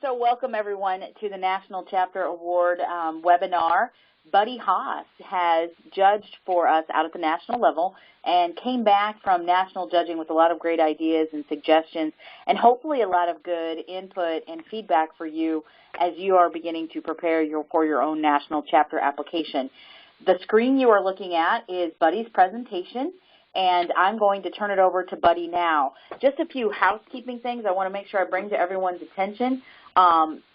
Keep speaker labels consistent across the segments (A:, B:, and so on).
A: So welcome everyone to the National Chapter Award webinar. Buddy Haas has judged for us out at the national level and came back from national judging with a lot of great ideas and suggestions and hopefully a lot of good input and feedback for you as you are beginning to prepare for your own national chapter application. The screen you are looking at is Buddy's presentation, and I'm going to turn it over to Buddy now. Just a few housekeeping things I want to make sure I bring to everyone's attention.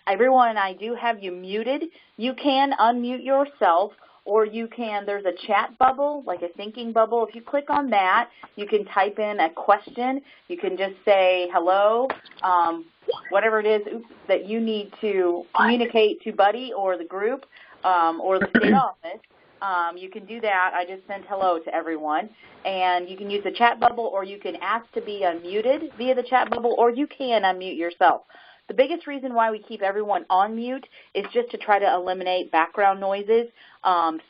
A: Everyone, I do have you muted. You can unmute yourself, or you can, there's a chat bubble, like a thinking bubble. If you click on that, you can type in a question. You can just say hello, whatever it is that you need to communicate to Buddy or the group or the state office. You can do that. I just sent hello to everyone. And you can use the chat bubble, or you can ask to be unmuted via the chat bubble, or you can unmute yourself. The biggest reason why we keep everyone on mute is just to try to eliminate background noises.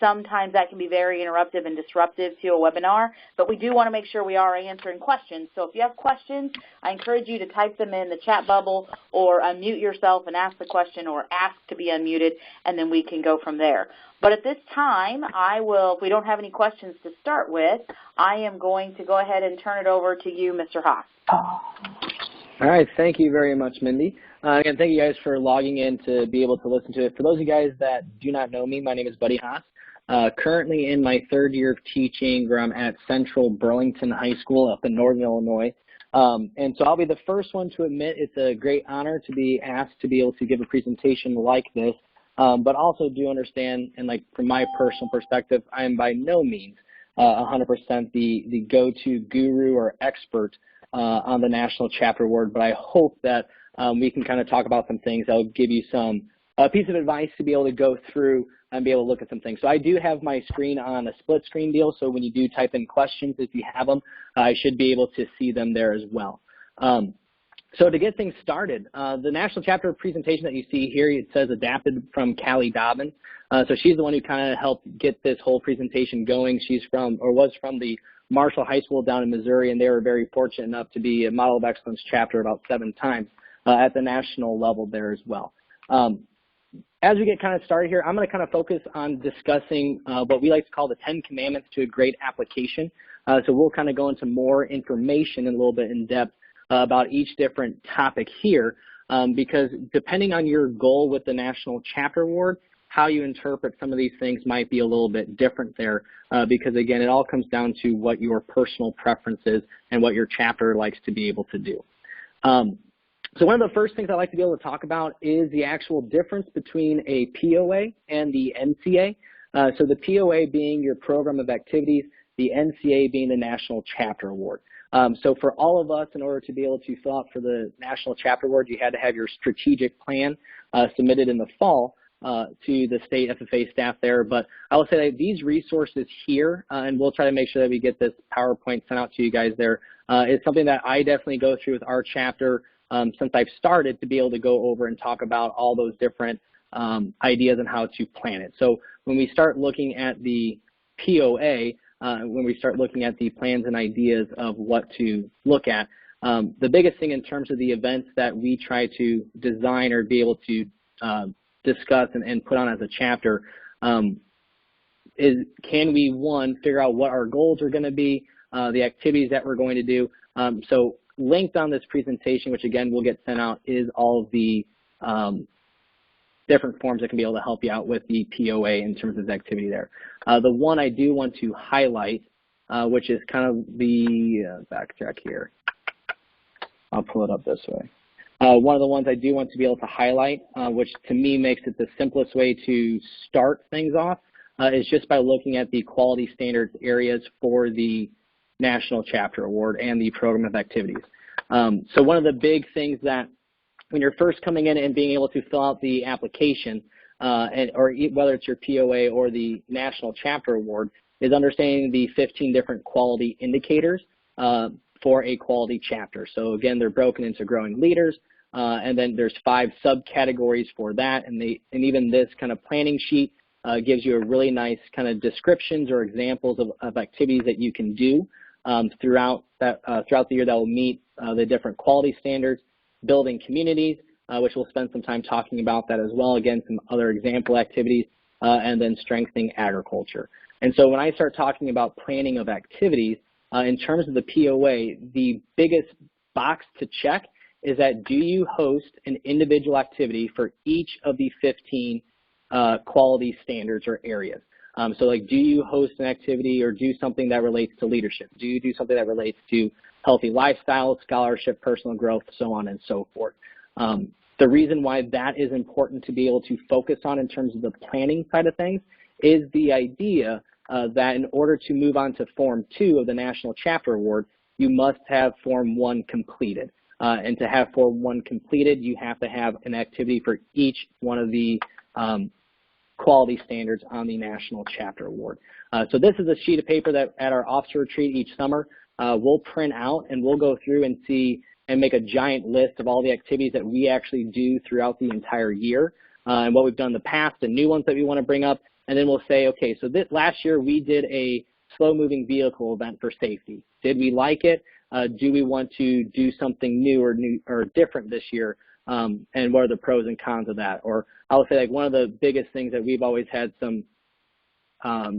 A: Sometimes that can be very interruptive and disruptive to a webinar, but we do want to make sure we are answering questions. So if you have questions, I encourage you to type them in the chat bubble or unmute yourself and ask the question, or ask to be unmuted, and then we can go from there. But at this time, if we don't have any questions to start with, I am going to go ahead and turn it over to you, Mr. Haas.
B: All right, thank you very much, Mindy. And thank you guys for logging in to be able to listen to it. For those of you guys that do not know me, my name is Buddy Haas. Currently in my third year of teaching, where I'm at Central Burlington High School up in Northern Illinois. And so I'll be the first one to admit it's a great honor to be asked to be able to give a presentation like this, but also do understand, and like from my personal perspective, I am by no means 100% the go-to guru or expert on the National Chapter Award, but I hope that we can kind of talk about some things that will give you some piece of advice to be able to go through and be able to look at some things. So I do have my screen on a split screen deal, so when you do type in questions, if you have them, I should be able to see them there as well. So to get things started, the National Chapter presentation that you see here, it says adapted from Callie Dobbins. So she's the one who kind of helped get this whole presentation going. She's from, or was from, the Marshall High School down in Missouri, and they were very fortunate enough to be a Model of Excellence chapter about 7 times at the national level there as well. As we get kind of started here, I'm going to kind of focus on discussing what we like to call the 10 Commandments to a Great Application. So we'll kind of go into more information in a little bit in depth about each different topic here, because depending on your goal with the National Chapter Award, how you interpret some of these things might be a little bit different there, because again, it all comes down to what your personal preference is and what your chapter likes to be able to do. So one of the first things I like to be able to talk about is the actual difference between a POA and the NCA. So the POA being your program of activities, the NCA being the National Chapter Award. So for all of us, in order to be able to fill out for the National Chapter Award, you had to have your strategic plan submitted in the fall to the state FFA staff there. But I will say that these resources here, and we'll try to make sure that we get this PowerPoint sent out to you guys there, is something that I definitely go through with our chapter since I've started, to be able to go over and talk about all those different ideas and how to plan it. So when we start looking at the POA, when we start looking at the plans and ideas of what to look at, the biggest thing in terms of the events that we try to design or be able to discuss and put on as a chapter is, can we, one, figure out what our goals are going to be, the activities that we're going to do. So linked on this presentation, which again will get sent out, is all of the different forms that can be able to help you out with the POA in terms of the activity there. The one I do want to highlight, which is kind of the backtrack here. I'll pull it up this way. One of the ones I do want to be able to highlight, which to me makes it the simplest way to start things off, is just by looking at the quality standards areas for the National Chapter Award and the program of activities. So one of the big things that when you're first coming in and being able to fill out the application, or whether it's your POA or the National Chapter Award, is understanding the 15 different quality indicators for a quality chapter. So again, they're broken into growing leaders, and then there's 5 subcategories for that, and even this kind of planning sheet gives you a really nice kind of descriptions or examples of activities that you can do throughout the year that will meet the different quality standards, building communities, which we'll spend some time talking about that as well. Again, some other example activities, and then strengthening agriculture. And so when I start talking about planning of activities, in terms of the POA, the biggest box to check is that do you host an individual activity for each of the 15 quality standards or areas? So like, do you host an activity or do something that relates to leadership? Do you do something that relates to healthy lifestyle, scholarship, personal growth, so on and so forth? The reason why that is important to be able to focus on in terms of the planning side of things is the idea that in order to move on to Form 2 of the National Chapter Award, you must have Form 1 completed. And to have Form 1 completed, you have to have an activity for each one of the quality standards on the National Chapter Award. So this is a sheet of paper that at our officer retreat each summer, we'll print out and we'll go through and see and make a giant list of all the activities that we actually do throughout the entire year and what we've done in the past, the new ones that we want to bring up, and then we'll say, okay, so last year we did a slow-moving vehicle event for safety. Did we like it? Do we want to do something new or different this year? And what are the pros and cons of that? Or I would say like one of the biggest things that we've always had some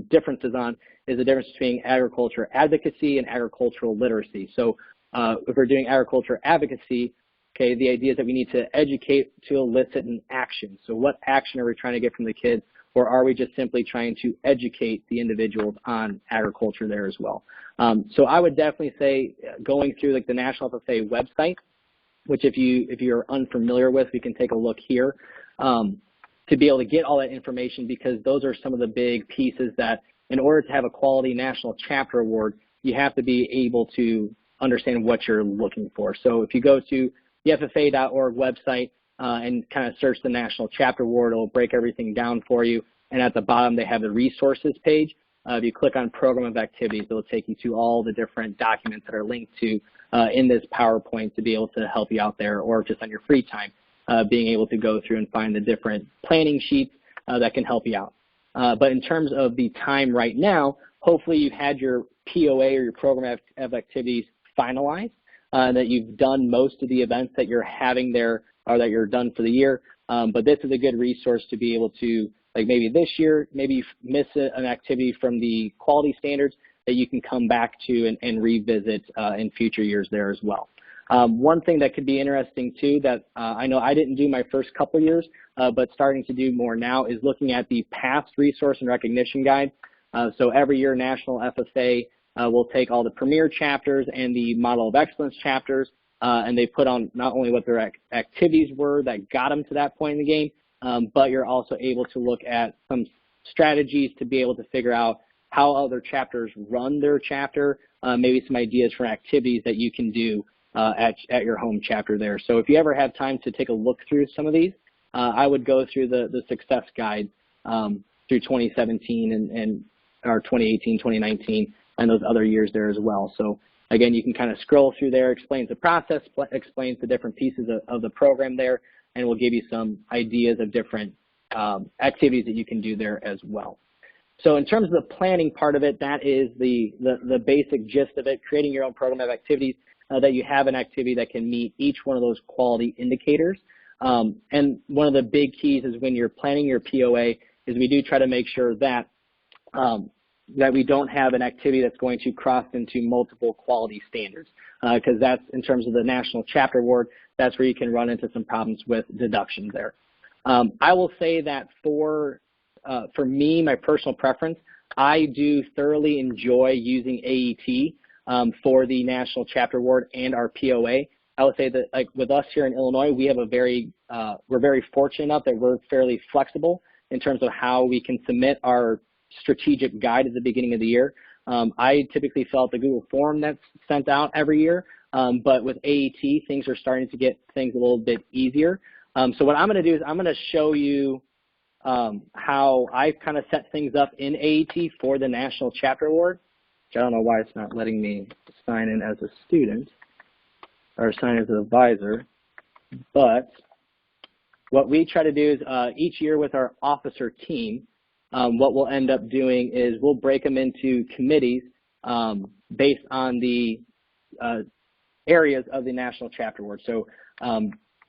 B: differences on is the difference between agriculture advocacy and agricultural literacy. So if we're doing agriculture advocacy, okay, the idea is that we need to educate to elicit an action. So what action are we trying to get from the kids, or are we just simply trying to educate the individuals on agriculture there as well? So I would definitely say going through like the National FFA website, which if you're unfamiliar with, we can take a look here, to be able to get all that information, because those are some of the big pieces that in order to have a quality National Chapter Award, you have to be able to understand what you're looking for. So if you go to the FFA.org website and kind of search the National Chapter Award, it'll break everything down for you. And at the bottom, they have the resources page. If you click on Program of Activities, it'll take you to all the different documents that are linked to in this PowerPoint to be able to help you out there, or just on your free time, being able to go through and find the different planning sheets that can help you out. But in terms of the time right now, hopefully you've had your POA or your Program of Activities finalized, that you've done most of the events that you're having there or that you're done for the year. But this is a good resource to be able to, like maybe this year, maybe you miss an activity from the quality standards that you can come back to and revisit in future years there as well. One thing that could be interesting too that I know I didn't do my first couple years, but starting to do more now is looking at the past resource and recognition guide. So every year National FFA will take all the premier chapters and the Model of Excellence chapters, and they put on not only what their activities were that got them to that point in the game, but you're also able to look at some strategies to be able to figure out how other chapters run their chapter, maybe some ideas for activities that you can do at your home chapter there. So if you ever have time to take a look through some of these, I would go through the success guide through 2017 and or 2018, 2019, and those other years there as well. So again, you can kind of scroll through there, explains the process, explains the different pieces of the program there, and we'll give you some ideas of different activities that you can do there as well. So in terms of the planning part of it, that is the basic gist of it, creating your own program of activities, that you have an activity that can meet each one of those quality indicators. And one of the big keys is when you're planning your POA is we do try to make sure that that we don't have an activity that's going to cross into multiple quality standards, because that's, in terms of the National Chapter Award, that's where you can run into some problems with deductions there. I will say that for me, my personal preference, I do thoroughly enjoy using AET for the National Chapter Award and our POA. I would say that, like with us here in Illinois, we have we're very fortunate enough that we're fairly flexible in terms of how we can submit our strategic guide at the beginning of the year. I typically fill out the Google form that's sent out every year, but with AET, things are starting to get things a little bit easier. So what I'm going to do is I'm going to show you how I've kind of set things up in AET for the National Chapter Award, which I don't know why it's not letting me sign in as a student or sign as an advisor. But what we try to do is each year with our officer team, what we'll end up doing is we'll break them into committees based on the areas of the National Chapter Award. So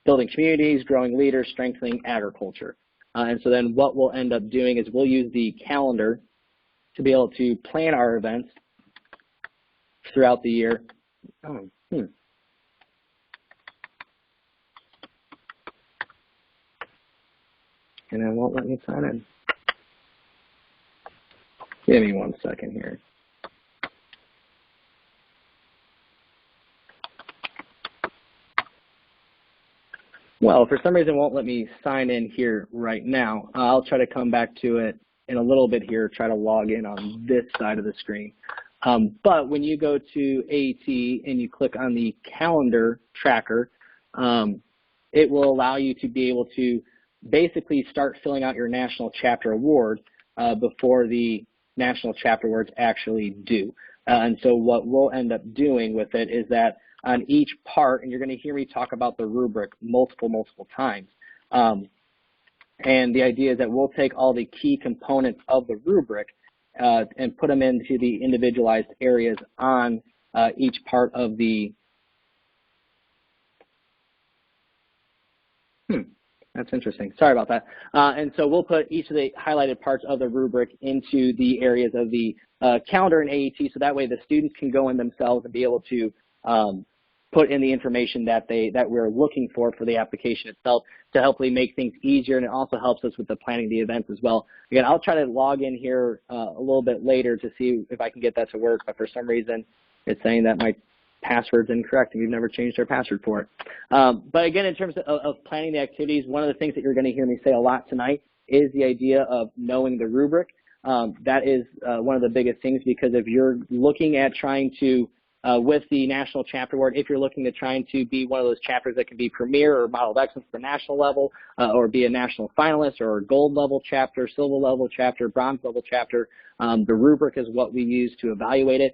B: building communities, growing leaders, strengthening agriculture. And so then what we'll end up doing is we'll use the calendar to be able to plan our events throughout the year. And it won't let me sign in. Give me 1 second here. Well, for some reason it won't let me sign in here right now. I'll try to come back to it in a little bit here, try to log in on this side of the screen. But when you go to AET and you click on the calendar tracker, it will allow you to be able to basically start filling out your national chapter award before the national chapter awards actually due. And so what we'll end up doing with it is that on each part, and you're going to hear me talk about the rubric multiple times, and the idea is that we'll take all the key components of the rubric and put them into the individualized areas on each part of the That's interesting. Sorry about that. And so we'll put each of the highlighted parts of the rubric into the areas of the calendar in AET, so that way the students can go in themselves and be able to put in the information that we're looking for the application itself to hopefully make things easier, and it also helps us with the planning of the events as well. Again, I'll try to log in here a little bit later to see if I can get that to work, but for some reason it's saying that my password's incorrect and we've never changed our password for it. But again, in terms of planning the activities, one of the things that you're going to hear me say a lot tonight is the idea of knowing the rubric. That is one of the biggest things, because if you're looking at trying to, with the National Chapter Award, if you're looking to trying to be one of those chapters that can be premier or model of excellence for national level, or be a national finalist or a gold level chapter, silver level chapter, bronze level chapter, the rubric is what we use to evaluate it.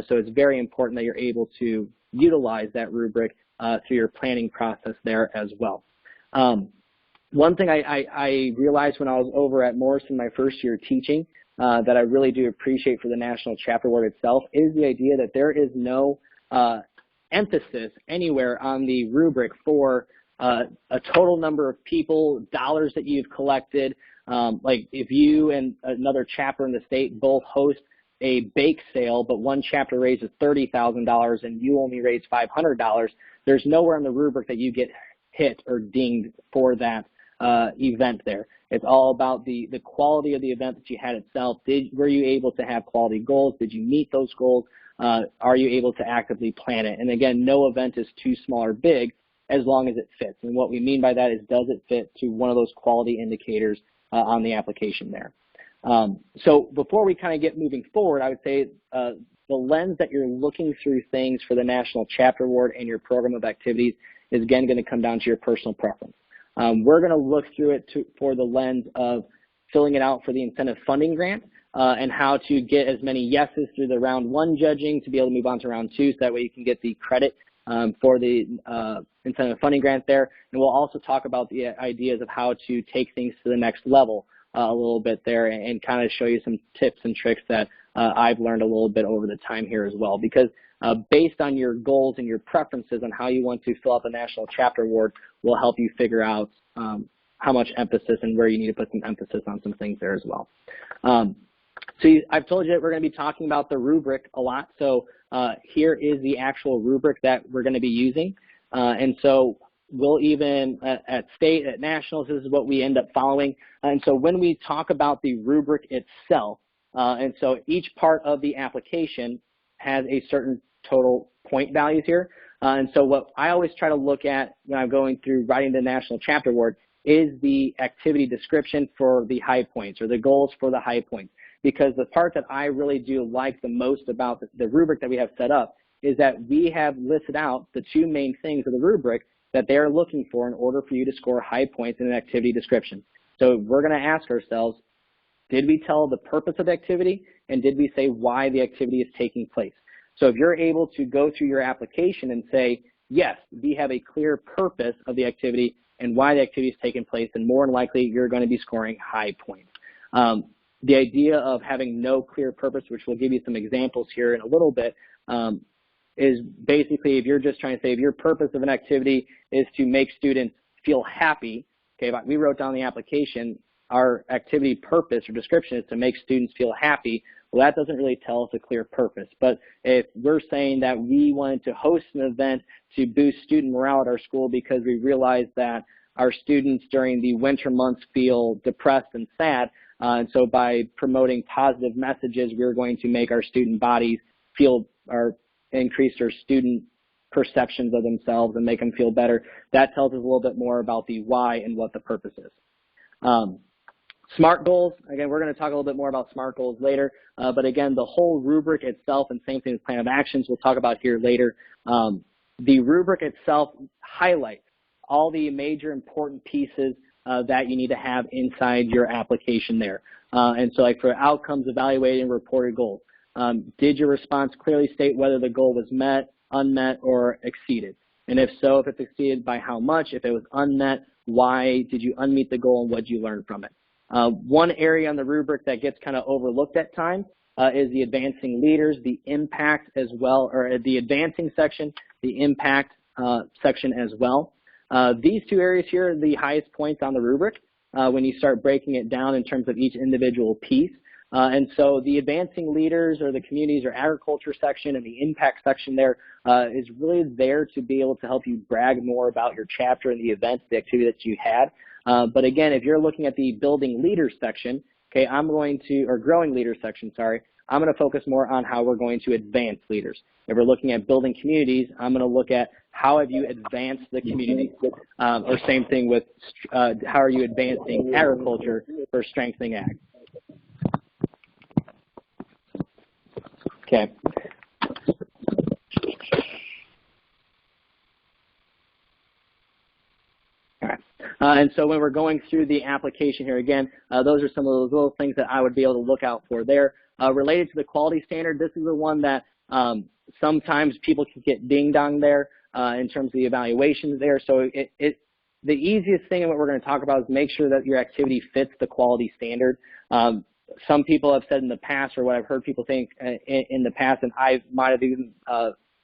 B: So it's very important that you're able to utilize that rubric through your planning process there as well. One thing I realized when I was over at Morrison my first year teaching that I really do appreciate for the National Chapter Award itself is the idea that there is no emphasis anywhere on the rubric for a total number of people, dollars that you've collected. Like if you and another chapter in the state both host a bake sale, but one chapter raises $30,000 and you only raise $500, there's nowhere in the rubric that you get hit or dinged for that event there. It's all about the quality of the event that you had itself. Were you able to have quality goals? Did you meet those goals? Are you able to actively plan it? And again, no event is too small or big as long as it fits. And what we mean by that is, does it fit to one of those quality indicators on the application there? So before we kind of get moving forward, I would say the lens that you're looking through things for the National Chapter Award and your program of activities is again going to come down to your personal preference. We're going to look through it for the lens of filling it out for the incentive funding grant and how to get as many yeses through the round one judging to be able to move on to round two, so that way you can get the credit for the incentive funding grant there. And we'll also talk about the ideas of how to take things to the next level a little bit there, and kind of show you some tips and tricks that I've learned a little bit over the time here as well. Because based on your goals and your preferences on how you want to fill out the National Chapter Award will help you figure out how much emphasis and where you need to put some emphasis on some things there as well. I've told you that we're going to be talking about the rubric a lot. So here is the actual rubric that we're going to be using. And so we'll even, at state, at nationals, this is what we end up following. And so when we talk about the rubric itself, and so each part of the application has a certain total point values here. And so what I always try to look at when I'm going through writing the National Chapter Award is the activity description for the high points, or the goals for the high points. Because the part that I really do like the most about the rubric that we have set up is that we have listed out the two main things of the rubric that they are looking for in order for you to score high points in an activity description. So we're going to ask ourselves, did we tell the purpose of the activity, and did we say why the activity is taking place? So if you're able to go through your application and say, yes, we have a clear purpose of the activity and why the activity is taking place, then more than likely you're going to be scoring high points. The idea of having no clear purpose, which we'll give you some examples here in a little bit, is basically if you're just trying to say if your purpose of an activity is to make students feel happy, okay, we wrote down the application, our activity purpose or description is to make students feel happy. Well, that doesn't really tell us a clear purpose. But if we're saying that we wanted to host an event to boost student morale at our school because we realized that our students during the winter months feel depressed and sad, and so by promoting positive messages, we're going to make our student bodies feel or increase their student perceptions of themselves and make them feel better. That tells us a little bit more about the why and what the purpose is. SMART goals, again, we're going to talk a little bit more about SMART goals later, but again, the whole rubric itself, and same thing as plan of actions we'll talk about here later, the rubric itself highlights all the major important pieces that you need to have inside your application there. And so like for outcomes, evaluating, reported goals, did your response clearly state whether the goal was met, unmet, or exceeded? And if so, if it's exceeded, by how much? If it was unmet, why did you unmeet the goal and what did you learn from it? One area on the rubric that gets kind of overlooked at times is the advancing leaders, the impact as well, or the advancing section, the impact section as well. These two areas here are the highest points on the rubric when you start breaking it down in terms of each individual piece. And so the advancing leaders or the communities or agriculture section and the impact section there is really there to be able to help you brag more about your chapter and the events, the activity that you had. But again, if you're looking at the building leaders section, okay, or growing leaders section, sorry, I'm going to focus more on how we're going to advance leaders. If we're looking at building communities, I'm going to look at how have you advanced the community, or same thing with how are you advancing agriculture or strengthening ag. Okay. All right. And so when we're going through the application here again, those are some of those little things that I would be able to look out for there. Related to the quality standard, this is the one that sometimes people can get ding-dong there in terms of the evaluations there. So the easiest thing and what we're going to talk about is make sure that your activity fits the quality standard. Some people have said in the past, or what I've heard people think in the past, and I might have even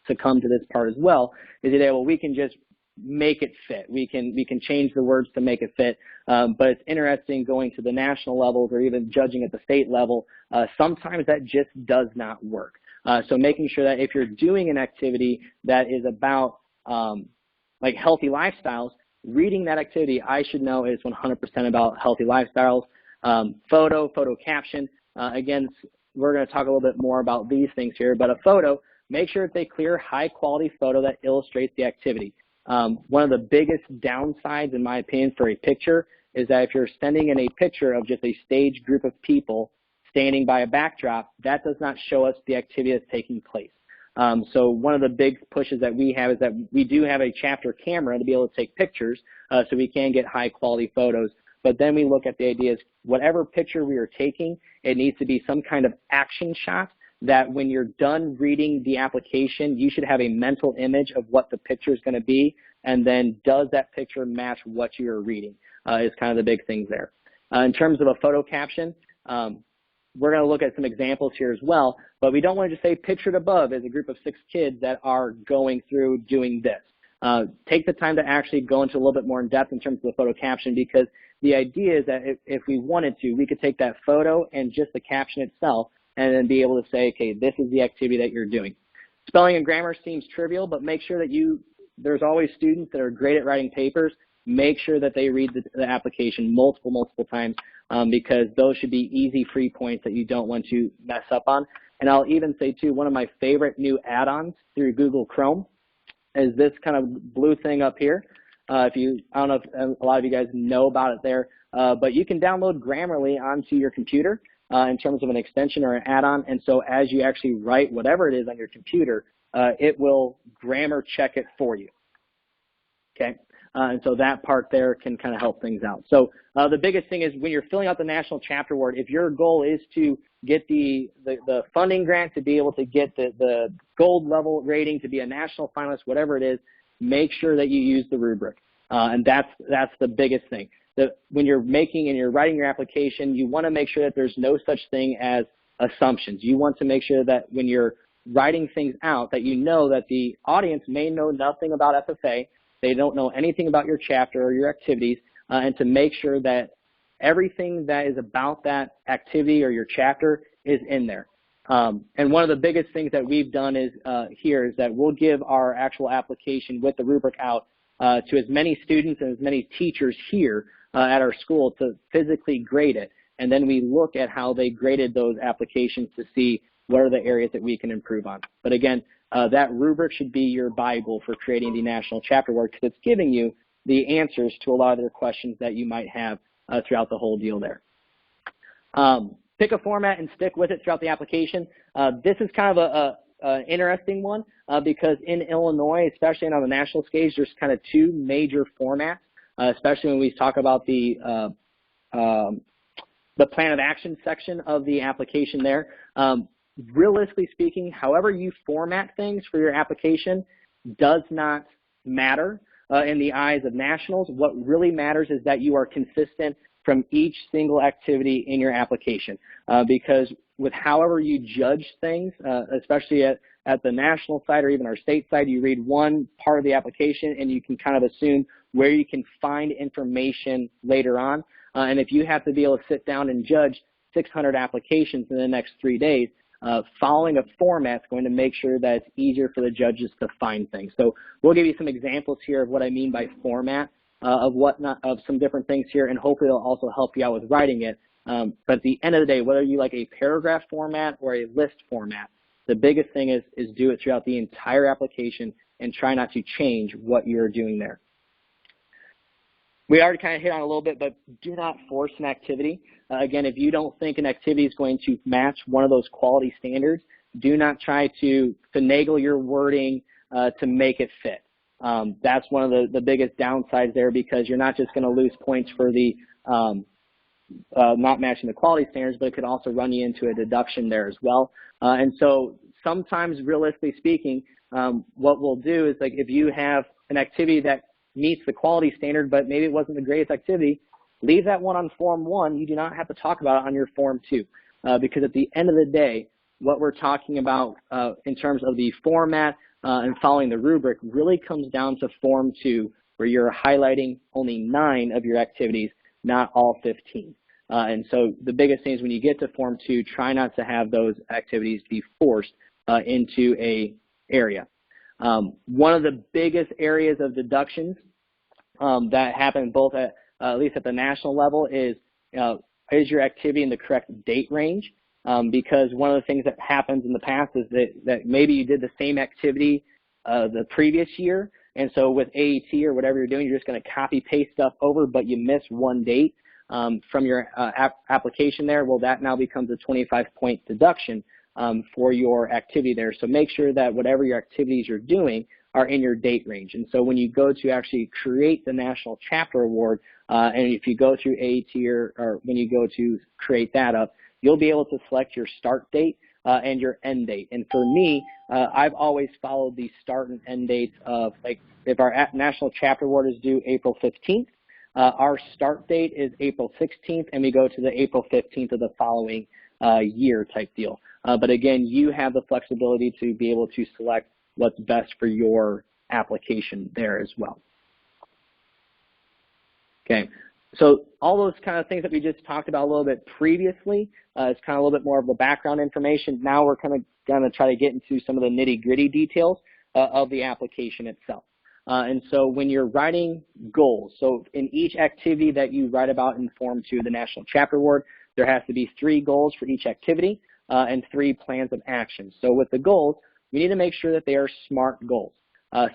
B: succumbed to this part as well, is that, well, we can just make it fit. We can change the words to make it fit. But it's interesting going to the national levels or even judging at the state level, sometimes that just does not work. So making sure that if you're doing an activity that is about like healthy lifestyles, reading that activity, I should know is 100% about healthy lifestyles. Photo caption, again, we're going to talk a little bit more about these things here, but a photo, make sure it's a clear, high-quality photo that illustrates the activity. One of the biggest downsides, in my opinion, for a picture is that if you're sending in a picture of just a staged group of people standing by a backdrop, that does not show us the activity that's taking place. So one of the big pushes that we have is that we do have a chapter camera to be able to take pictures so we can get high-quality photos. But then we look at the idea is whatever picture we are taking, it needs to be some kind of action shot that when you're done reading the application, you should have a mental image of what the picture is going to be, and then does that picture match what you're reading is kind of the big things there. In terms of a photo caption, we're going to look at some examples here as well, but we don't want to just say pictured above as a group of 6 kids that are going through doing this. Take the time to actually go into a little bit more in depth in terms of the photo caption, because the idea is that if we wanted to, we could take that photo and just the caption itself and then be able to say, okay, this is the activity that you're doing. Spelling and grammar seems trivial, but make sure that there's always students that are great at writing papers. Make sure that they read the application multiple times because those should be easy free points that you don't want to mess up on. And I'll even say, too, one of my favorite new add-ons through Google Chrome is this kind of blue thing up here. I don't know if a lot of you guys know about it there, but you can download Grammarly onto your computer in terms of an extension or an add-on. And so as you actually write whatever it is on your computer, it will grammar check it for you. Okay? And so that part there can kind of help things out. So the biggest thing is when you're filling out the National Chapter Award, if your goal is to get the funding grant to be able to get the gold level rating, to be a national finalist, whatever it is, make sure that you use the rubric. And that's the biggest thing. When you're making and you're writing your application, you want to make sure that there's no such thing as assumptions. You want to make sure that when you're writing things out that you know that the audience may know nothing about FFA, they don't know anything about your chapter or your activities, and to make sure that everything that is about that activity or your chapter is in there. And one of the biggest things that we've done is here is that we'll give our actual application with the rubric out to as many students and as many teachers here at our school to physically grade it. And then we look at how they graded those applications to see what are the areas that we can improve on. But again, that rubric should be your Bible for creating the National Chapter Award, because it's giving you the answers to a lot of their questions that you might have throughout the whole deal there. Pick a format and stick with it throughout the application. This is kind of an interesting one because in Illinois, especially on the national stage, there's kind of two major formats, especially when we talk about the plan of action section of the application there. Realistically speaking, however you format things for your application does not matter in the eyes of nationals. What really matters is that you are consistent from each single activity in your application, because with however you judge things, especially at the national side or even our state side, you read one part of the application and you can kind of assume where you can find information later on. And if you have to be able to sit down and judge 600 applications in the next 3 days, following a format is going to make sure that it's easier for the judges to find things. So we'll give you some examples here of what I mean by format, of some different things here, and hopefully it'll also help you out with writing it. But at the end of the day, whether you like a paragraph format or a list format, the biggest thing is do it throughout the entire application and try not to change what you're doing there. We already kind of hit on it a little bit, but do not force an activity. Again, if you don't think an activity is going to match one of those quality standards, do not try to finagle your wording to make it fit. That's one of the biggest downsides there, because you're not just going to lose points for the not matching the quality standards, but it could also run you into a deduction there as well. And so sometimes, realistically speaking, what we'll do is, like, if you have an activity that meets the quality standard, but maybe it wasn't the greatest activity, leave that one on Form 1. You do not have to talk about it on your Form 2, because at the end of the day, what we're talking about in terms of the format and following the rubric really comes down to Form 2, where you're highlighting only 9 of your activities, not all 15. And so the biggest thing is when you get to Form 2, try not to have those activities be forced into a area. One of the biggest areas of deductions that happen both at least at the national level is your activity in the correct date range? Because one of the things that happens in the past is that maybe you did the same activity the previous year, and so with AET or whatever you're doing, you're just going to copy paste stuff over, but you miss one date from your application there. Well, that now becomes a 25-point deduction for your activity there. So make sure that whatever your activities you're doing are in your date range. And so when you go to actually create the National Chapter Award, and if you go through AET or when you go to create that up, you'll be able to select your start date and your end date. And for me, I've always followed the start and end dates of, like, if our National Chapter Award is due April 15th, our start date is April 16th, and we go to the April 15th of the following year type deal. But again, you have the flexibility to be able to select what's best for your application there as well. Okay, so all those kind of things that we just talked about a little bit previously is kind of a little bit more of the background information. Now we're kind of going to try to get into some of the nitty-gritty details of the application itself. And so when you're writing goals, so in each activity that you write about in Form 2 of the National Chapter Award, there has to be 3 goals for each activity and 3 plans of action. So with the goals, we need to make sure that they are SMART goals,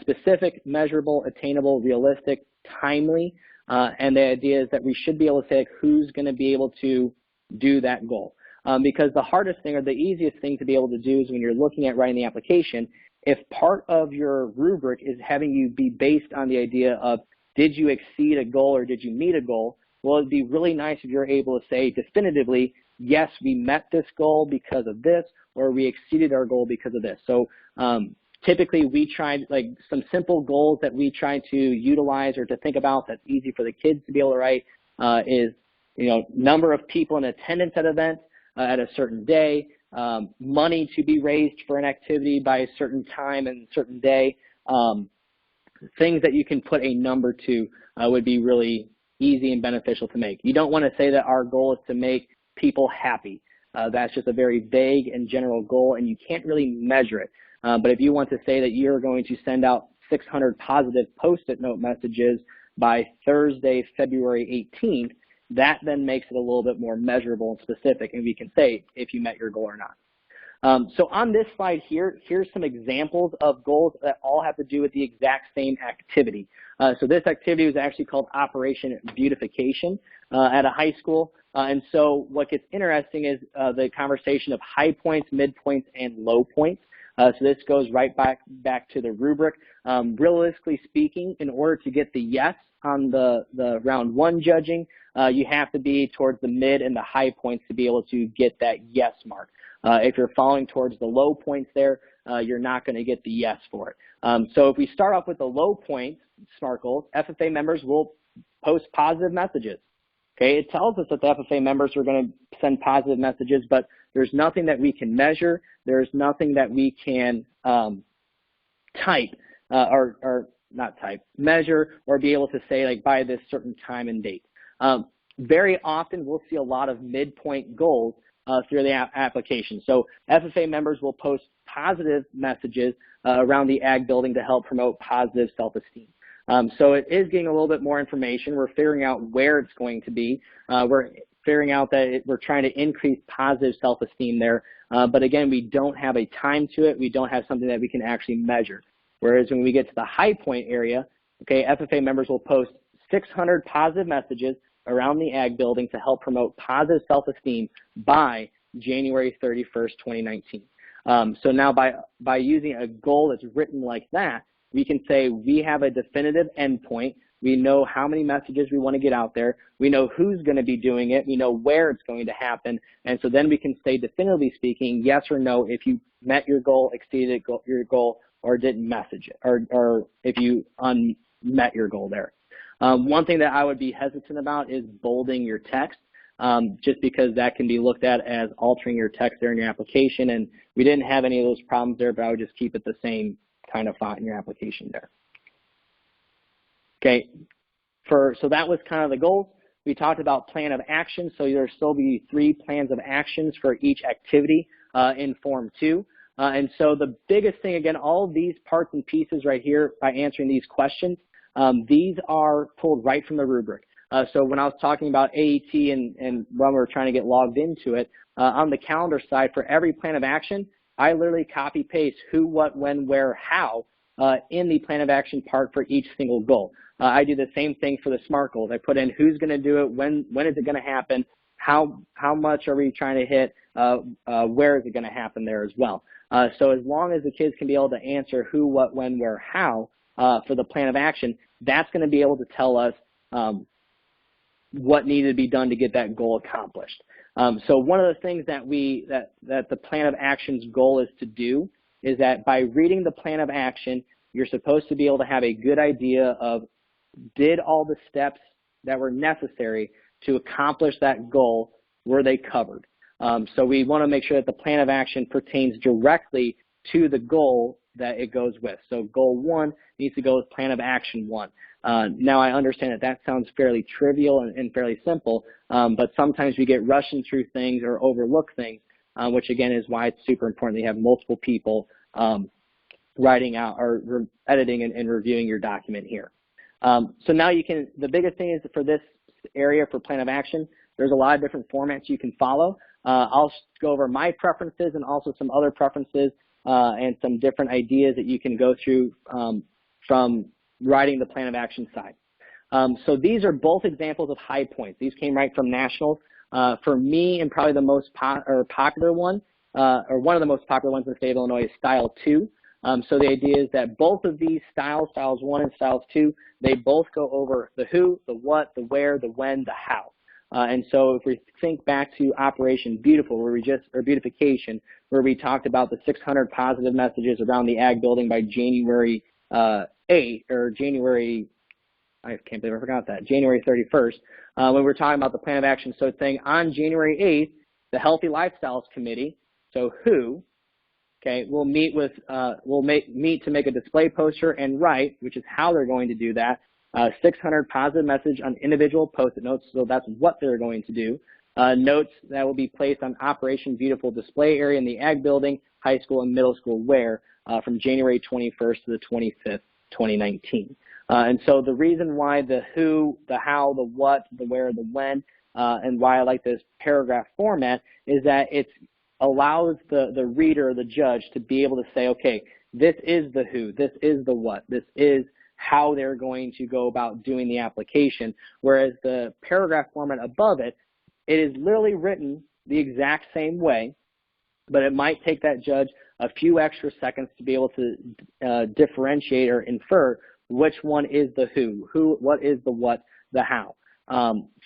B: specific, measurable, attainable, realistic, timely, and the idea is that we should be able to say, like, who's going to be able to do that goal. Because the hardest thing or the easiest thing to be able to do is when you're looking at writing the application, if part of your rubric is having you be based on the idea of did you exceed a goal or did you meet a goal, well, it'd be really nice if you're able to say definitively, yes, we met this goal because of this, or we exceeded our goal because of this. So typically we try, like, some simple goals that we try to utilize or to think about that's easy for the kids to be able to write is, number of people in attendance at events at a certain day, money to be raised for an activity by a certain time and a certain day. Things that you can put a number to would be really easy and beneficial to make. You don't want to say that our goal is to make people happy. That's just a very vague and general goal, and you can't really measure it. But if you want to say that you're going to send out 600 positive Post-it note messages by Thursday, February 18th, that then makes it a little bit more measurable and specific, and we can say if you met your goal or not. So on this slide here, here's some examples of goals that all have to do with the exact same activity. So this activity was actually called Operation Beautification at a high school. And so what gets interesting is the conversation of high points, mid points, and low points. So this goes right back to the rubric. Realistically speaking, in order to get the yes on the round one judging, you have to be towards the mid and the high points to be able to get that yes mark. If you're falling towards the low points there, you're not going to get the yes for it. So if we start off with the low points, SMART goals, FFA members will post positive messages. Okay, it tells us that the FFA members are going to send positive messages, but there's nothing that we can measure. There's nothing that we can type or not type, measure, or be able to say like by this certain time and date. Very often we'll see a lot of midpoint goals through the application. So FFA members will post positive messages around the ag building to help promote positive self-esteem. So it is getting a little bit more information. We're figuring out where it's going to be. We're figuring out that we're trying to increase positive self-esteem there. But again, we don't have a time to it. We don't have something that we can actually measure. Whereas when we get to the high point area, okay, FFA members will post 600 positive messages around the ag building to help promote positive self-esteem by January 31st, 2019. So now by using a goal that's written like that, we can say we have a definitive endpoint. We know how many messages we want to get out there. We know who's going to be doing it. We know where it's going to happen. And so then we can say definitively speaking, yes or no, if you met your goal, exceeded your goal, or didn't message it, or if you met your goal there. One thing that I would be hesitant about is bolding your text, just because that can be looked at as altering your text there in your application. And we didn't have any of those problems there, but I would just keep it the same kind of font in your application there. Okay, so that was kind of the goals. We talked about plan of action, so there'll still be 3 plans of actions for each activity in Form 2. And so the biggest thing, again, all of these parts and pieces right here, by answering these questions, these are pulled right from the rubric. So when I was talking about AET and when we were trying to get logged into it, on the calendar side, for every plan of action, I literally copy-paste who, what, when, where, how in the plan of action part for each single goal. I do the same thing for the SMART goals. I put in who's going to do it, when is it going to happen, how much are we trying to hit, where is it going to happen there as well. So as long as the kids can be able to answer who, what, when, where, how for the plan of action, that's going to be able to tell us what needed to be done to get that goal accomplished. So one of the things that that the plan of action's goal is to do is that by reading the plan of action, you're supposed to be able to have a good idea of did all the steps that were necessary to accomplish that goal, were they covered? So we want to make sure that the plan of action pertains directly to the goal that it goes with. So goal 1 needs to go with plan of action 1. Now I understand that sounds fairly trivial and fairly simple, but sometimes we get rushing through things or overlook things, which again is why it's super important that you have multiple people writing out or editing and reviewing your document here. So now the biggest thing is for this area for plan of action, there's a lot of different formats you can follow. I'll go over my preferences and also some other preferences and some different ideas that you can go through from writing the plan of action side. So these are both examples of high points. These came right from nationals. For me, and probably the most popular one, or one of the most popular ones in the state of Illinois, is Style 2. So the idea is that both of these styles, Styles 1 and Styles 2, they both go over the who, the what, the where, the when, the how. And so if we think back to Operation Beautiful, or Beautification, where we talked about the 600 positive messages around the ag building by January 8th, or January, I can't believe I forgot that, January 31st, when we're talking about the plan of action. So it's saying on January 8th, the Healthy Lifestyles Committee so who, okay, will meet to make a display poster and write, which is how they're going to do that, 600 positive message on individual Post-it notes, so that's what they're going to do. Notes that will be placed on Operation Beautiful display area in the Ag Building, high school and middle school wear from January 21st to the 25th, 2019. And so the reason why the who, the how, the what, the where, the when, and why I like this paragraph format is that it allows the reader or the judge to be able to say, okay, this is the who, this is the what, this is how they're going to go about doing the application, whereas the paragraph format above it, it is literally written the exact same way, but it might take that judge a few extra seconds to be able to differentiate or infer which one is the who, what is the what, the how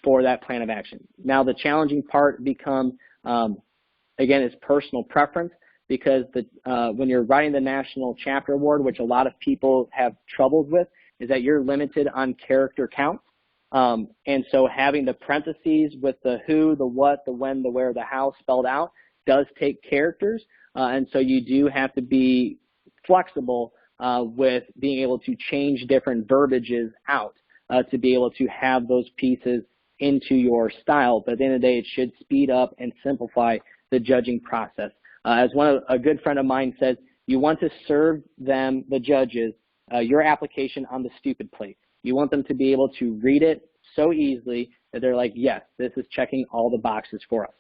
B: for that plan of action. Now the challenging part becomes, again, is personal preference, because when you're writing the National Chapter Award, which a lot of people have troubles with, is that you're limited on character count. And so having the parentheses with the who, the what, the when, the where, the how spelled out does take characters. And so you do have to be flexible with being able to change different verbiages out to be able to have those pieces into your style. But at the end of the day, it should speed up and simplify the judging process. As a good friend of mine says, you want to serve them, the judges, your application on the stupid plate. You want them to be able to read it so easily that they're like, yes, this is checking all the boxes for us.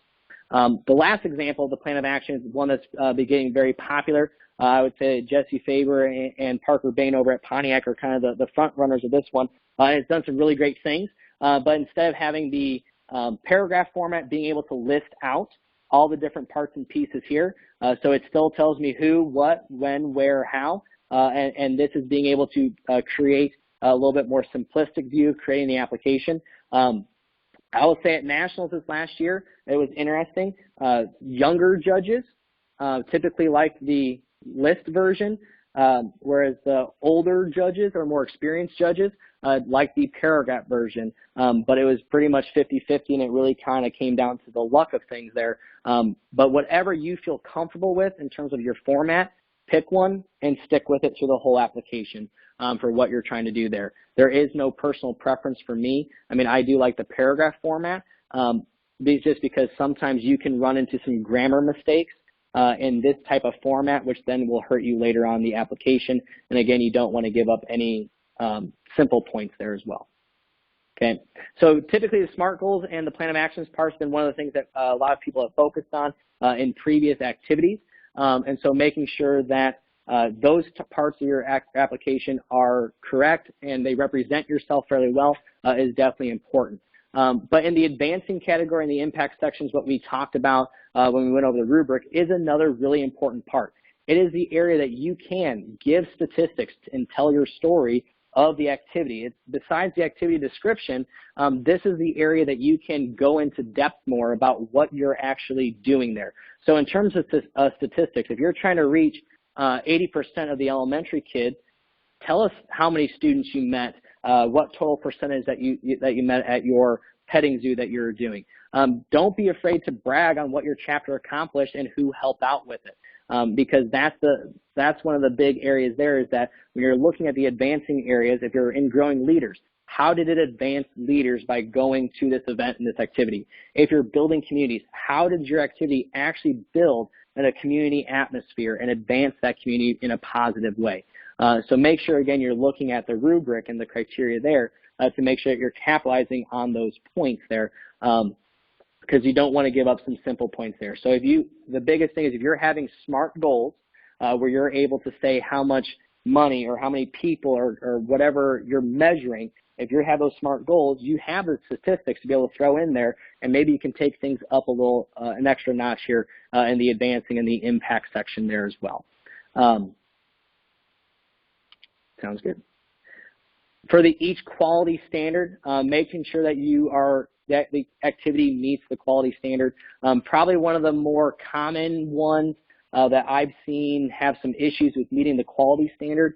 B: The last example, the plan of action, is one that's getting very popular. I would say Jesse Faber and Parker Bain over at Pontiac are kind of the front runners of this one. It's done some really great things, but instead of having the paragraph format, being able to list out all the different parts and pieces here, so it still tells me who, what, when, where, how, and this is being able to create a little bit more simplistic view of creating the application. I will say at Nationals this last year, it was interesting. Younger judges typically like the list version, whereas the older judges or more experienced judges like the paragraph version. But it was pretty much 50-50, and it really kind of came down to the luck of things there. But whatever you feel comfortable with in terms of your format, pick one and stick with it through the whole application for what you're trying to do there. There is no personal preference for me. I mean, I do like the paragraph format just because sometimes you can run into some grammar mistakes in this type of format, which then will hurt you later on the application. And again, you don't want to give up any simple points there as well. Okay, so typically the SMART goals and the plan of actions part has been one of the things that a lot of people have focused on in previous activities. And so making sure that those parts of your application are correct and they represent yourself fairly well is definitely important. But in the advancing category in the impact sections, what we talked about when we went over the rubric is another really important part. It is the area that you can give statistics and tell your story of the activity. Besides the activity description, this is the area that you can go into depth more about what you're actually doing there. So in terms of statistics, if you're trying to reach 80% of the elementary kids, tell us how many students you met, what total percentage that you met at your petting zoo that you're doing. Don't be afraid to brag on what your chapter accomplished and who helped out with it. Because that's one of the big areas there, is that when you're looking at the advancing areas, if you're in growing leaders, how did it advance leaders by going to this event and this activity? If you're building communities, how did your activity actually build in a community atmosphere and advance that community in a positive way? So make sure, again, you're looking at the rubric and the criteria there to make sure that you're capitalizing on those points there. Because you don't want to give up some simple points there. So the biggest thing is if you're having SMART goals where you're able to say how much money or how many people or whatever you're measuring, if you have those SMART goals, you have the statistics to be able to throw in there, and maybe you can take things up a little, an extra notch here in the advancing and the impact section there as well. Sounds good. For each quality standard, making sure that that the activity meets the quality standard. Probably one of the more common ones that I've seen have some issues with meeting the quality standard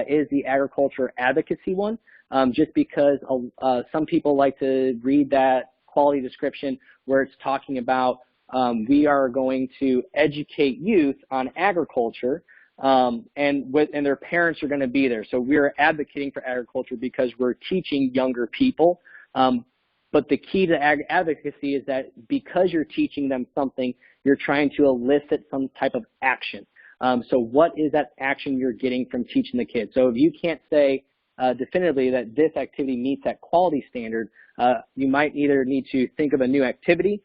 B: is the agriculture advocacy one, just because some people like to read that quality description where it's talking about we are going to educate youth on agriculture, and their parents are going to be there. So we're advocating for agriculture because we're teaching younger people. But the key to advocacy is that because you're teaching them something, you're trying to elicit some type of action. So what is that action you're getting from teaching the kids? So if you can't say definitively that this activity meets that quality standard, you might either need to think of a new activity,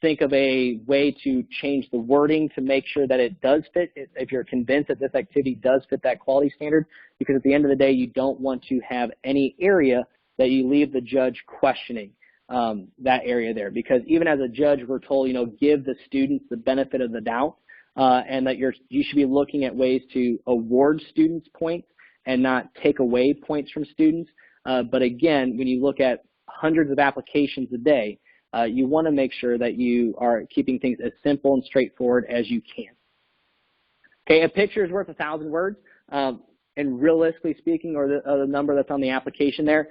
B: think of a way to change the wording to make sure that it does fit, if you're convinced that this activity does fit that quality standard, because at the end of the day, you don't want to have any area that you leave the judge questioning that area there. Because even as a judge, we're told, give the students the benefit of the doubt, and that you should be looking at ways to award students points and not take away points from students. But again, when you look at hundreds of applications a day, you want to make sure that you are keeping things as simple and straightforward as you can. Okay, a picture is worth 1,000 words. And realistically speaking, or the number that's on the application there,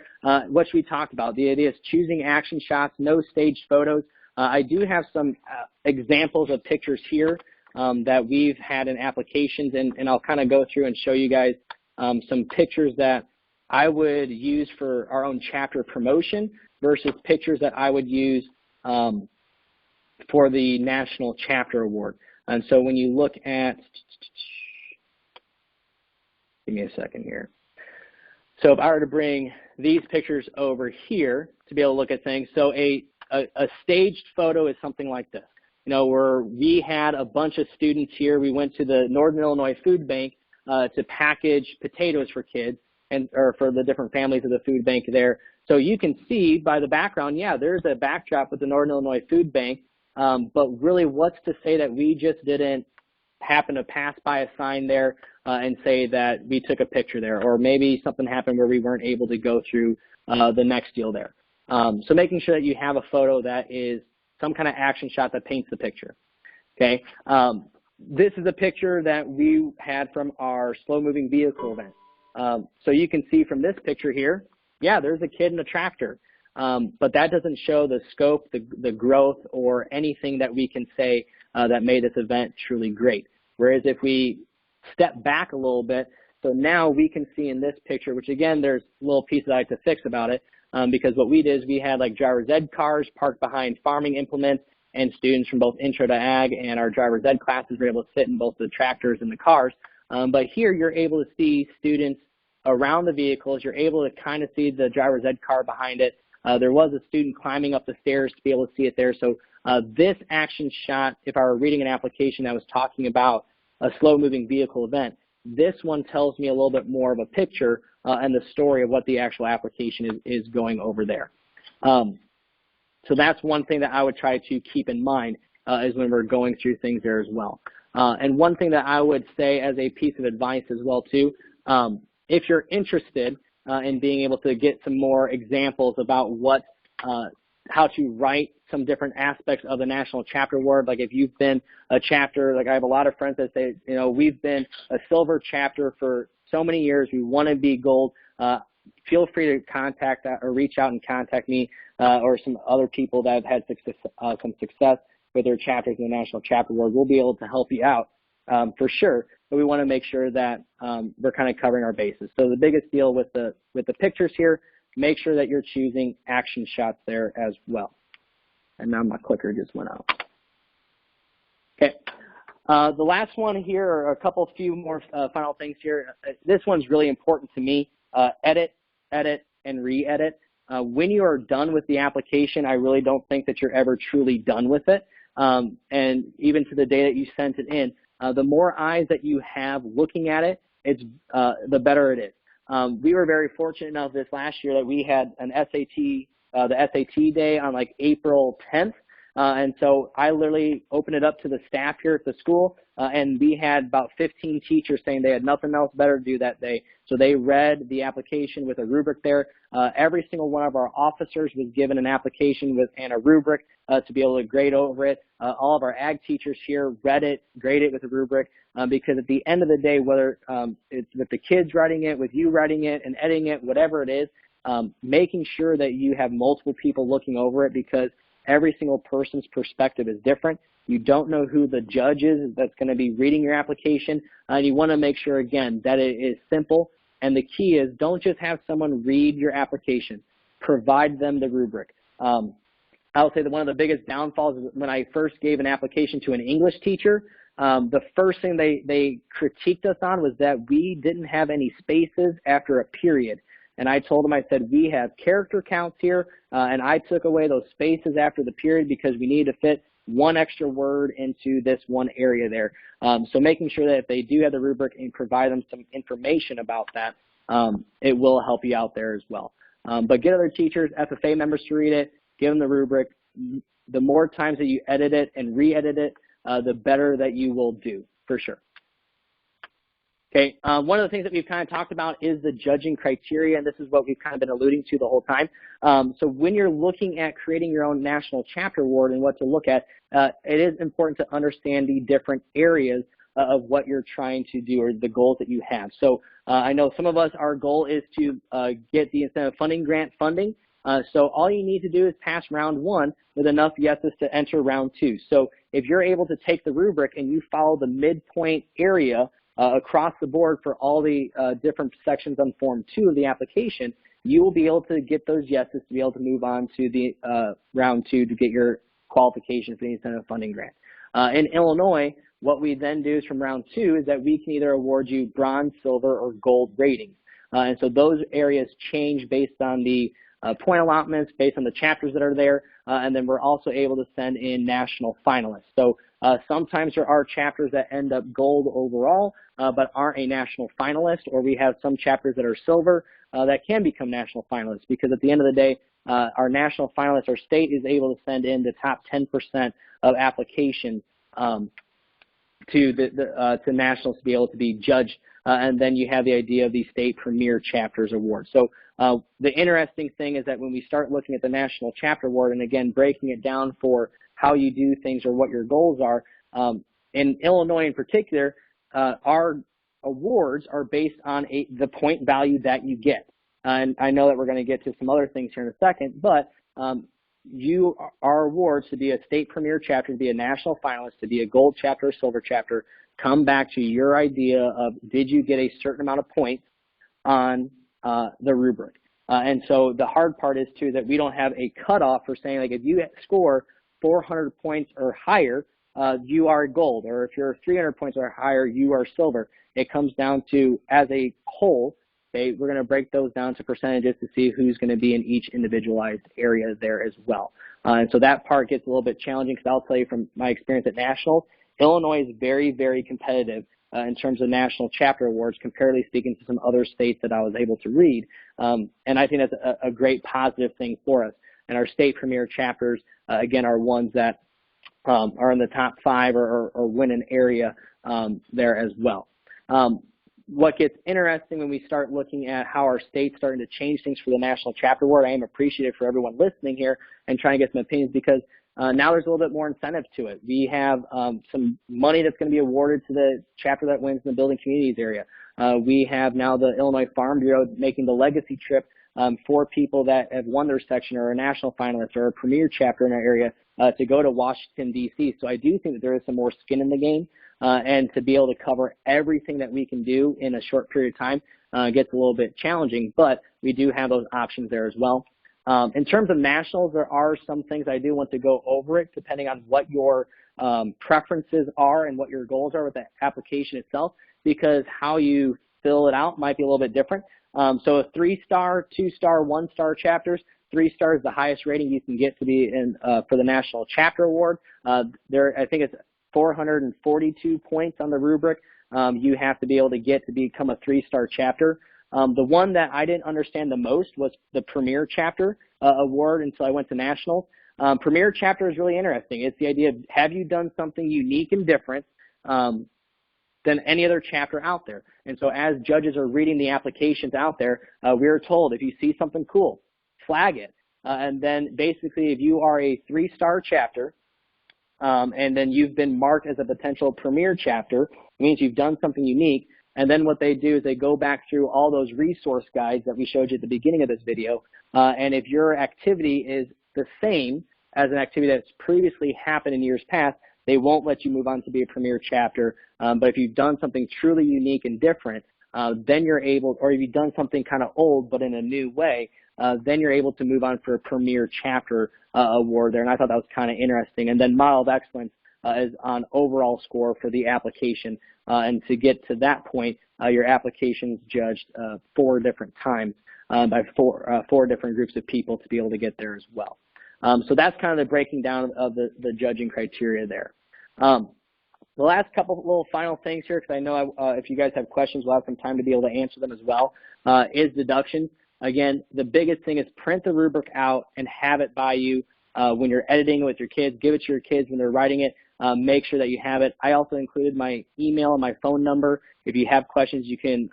B: what we talked about, the idea is choosing action shots, no staged photos. I do have some examples of pictures here that we've had in applications, and I'll kind of go through and show you guys some pictures that I would use for our own chapter promotion versus pictures that I would use for the National Chapter Award. And so when you look at, give me a second here. So if I were to bring these pictures over here to be able to look at things, so a staged photo is something like this. Where we had a bunch of students here. We went to the Northern Illinois Food Bank to package potatoes for kids or for the different families of the food bank there. So you can see by the background, yeah, there's a backdrop with the Northern Illinois Food Bank, but really what's to say that we just didn't happen to pass by a sign there and say that we took a picture there, or maybe something happened where we weren't able to go through the next deal there. So making sure that you have a photo that is some kind of action shot that paints the picture. Okay, this is a picture that we had from our slow-moving vehicle event. So you can see from this picture here, yeah, there's a kid in a tractor, but that doesn't show the scope, the growth, or anything that we can say that made this event truly great. Whereas if we step back a little bit, so now we can see in this picture, which again, there's little pieces I like to fix about it, because what we did is we had like driver's ed cars parked behind farming implements, and students from both Intro to Ag and our driver's ed classes were able to sit in both the tractors and the cars. But here you're able to see students around the vehicles. You're able to kind of see the driver's ed car behind it. There was a student climbing up the stairs to be able to see it there. So this action shot, if I were reading an application that was talking about a slow-moving vehicle event, this one tells me a little bit more of a picture and the story of what the actual application is going over there. So that's one thing that I would try to keep in mind is when we're going through things there as well. And one thing that I would say as a piece of advice as well too, if you're interested in being able to get some more examples about how to write some different aspects of the National Chapter Award, like if you've been a chapter, like I have a lot of friends that say, we've been a silver chapter for so many years, we want to be gold, feel free to contact or reach out and contact me or some other people that have had some success with their chapters in the National Chapter Award. We'll be able to help you out for sure, but we want to make sure that we're kind of covering our bases. So the biggest deal with the pictures here, make sure that you're choosing action shots there as well. And now my clicker just went out. Okay. The last one here, or a few more final things here. This one's really important to me. Edit, and re-edit. When you are done with the application, I really don't think that you're ever truly done with it. And even to the day that you sent it in, the more eyes that you have looking at it, the better it is. We were very fortunate enough this last year that we had an SAT, the SAT day on like April 10th. And so I literally opened it up to the staff here at the school, and we had about 15 teachers saying they had nothing else better to do that day. So they read the application with a rubric there. Every single one of our officers was given an application and a rubric to be able to grade over it. All of our ag teachers here read it, graded it with a rubric, because at the end of the day, whether it's with the kids writing it, with you writing it and editing it, whatever it is, making sure that you have multiple people looking over it, because Every single person's perspective is different. You don't know who the judge is that's going to be reading your application, and you want to make sure, again, that it is simple. And the key is don't just have someone read your application. Provide them the rubric. I would say that one of the biggest downfalls is when I first gave an application to an English teacher, the first thing they critiqued us on was that we didn't have any spaces after a period. And I told them, I said, we have character counts here, and I took away those spaces after the period because we needed to fit one extra word into this one area there. So making sure that if they do have the rubric and provide them some information about that, it will help you out there as well. But get other teachers, FFA members to read it, give them the rubric. The more times that you edit it and re-edit it, the better that you will do, for sure. Okay, one of the things that we've kind of talked about is the judging criteria, and this is what we've kind of been alluding to the whole time. So when you're looking at creating your own national chapter award and what to look at, it is important to understand the different areas of what you're trying to do or the goals that you have. So I know some of us, our goal is to get the incentive funding grant funding. So all you need to do is pass round 1 with enough yeses to enter round 2. So if you're able to take the rubric and you follow the midpoint area across the board for all the different sections on Form 2 of the application, you will be able to get those yeses to be able to move on to the round 2 to get your qualification for the incentive funding grant. In Illinois, what we then do is from round 2 is that we can either award you bronze, silver, or gold ratings. And so those areas change based on the point allotments, based on the chapters that are there, and then we're also able to send in national finalists. So sometimes there are chapters that end up gold overall, but aren't a national finalist, or we have some chapters that are silver that can become national finalists, because at the end of the day, our national finalists, our state is able to send in the top 10% of applications to nationals to be able to be judged, and then you have the idea of the State Premier Chapters Award. So the interesting thing is that when we start looking at the National Chapter Award, and again, breaking it down for how you do things or what your goals are, in Illinois in particular, our awards are based on the point value that you get. And I know that we're going to get to some other things here in a second, but our awards to be a state premier chapter, to be a national finalist, to be a gold chapter or silver chapter, come back to your idea of did you get a certain amount of points on the rubric. And so the hard part is, too, that we don't have a cutoff for saying, like, if you score 400 points or higher, you are gold, or if you're 300 points or higher, you are silver. It comes down to, as a whole, we're going to break those down to percentages to see who's going to be in each individualized area there as well. And so that part gets a little bit challenging, because I'll tell you from my experience at nationals, Illinois is very, very competitive in terms of national chapter awards, comparatively speaking to some other states that I was able to read. And I think that's a great positive thing for us. And our state premier chapters, again, are ones that are in the top 5 or win an area there as well. What gets interesting when we start looking at how our state's starting to change things for the National Chapter Award, I am appreciative for everyone listening here and trying to get some opinions, because now there's a little bit more incentive to it. We have some money that's going to be awarded to the chapter that wins in the Building Communities area. We have now the Illinois Farm Bureau making the legacy trip for people that have won their section or a national finalist or a premier chapter in our area to go to Washington, D.C. So I do think that there is some more skin in the game, and to be able to cover everything that we can do in a short period of time gets a little bit challenging, but we do have those options there as well. In terms of nationals, there are some things I do want to go over it, depending on what your preferences are and what your goals are with the application itself, because how you fill it out might be a little bit different. So a 3-star, 2-star, 1-star chapters, 3 stars is the highest rating you can get to be in for the National Chapter Award. I think it's 442 points on the rubric you have to be able to get to become a 3-star chapter. The one that I didn't understand the most was the Premier Chapter Award until I went to Nationals. Premier Chapter is really interesting. It's the idea of, have you done something unique and different than any other chapter out there? And so as judges are reading the applications out there, we are told if you see something cool, flag it. And then basically if you are a 3-star chapter, and then you've been marked as a potential premier chapter, it means you've done something unique. And then what they do is they go back through all those resource guides that we showed you at the beginning of this video. And if your activity is the same as an activity that's previously happened in years past, they won't let you move on to be a premier chapter. But if you've done something truly unique and different, then you're able, or if you've done something kind of old but in a new way, then you're able to move on for a premier chapter award there. And I thought that was kind of interesting. And then Model of Excellence is on overall score for the application. And to get to that point, your application is judged 4 different times by four different groups of people to be able to get there as well. So that's kind of the breaking down of the judging criteria there. The last couple little final things here, because I know if you guys have questions, we'll have some time to be able to answer them as well, is deductions. Again, the biggest thing is print the rubric out and have it by you when you're editing it with your kids. Give it to your kids when they're writing it. Make sure that you have it. I also included my email and my phone number. If you have questions, you can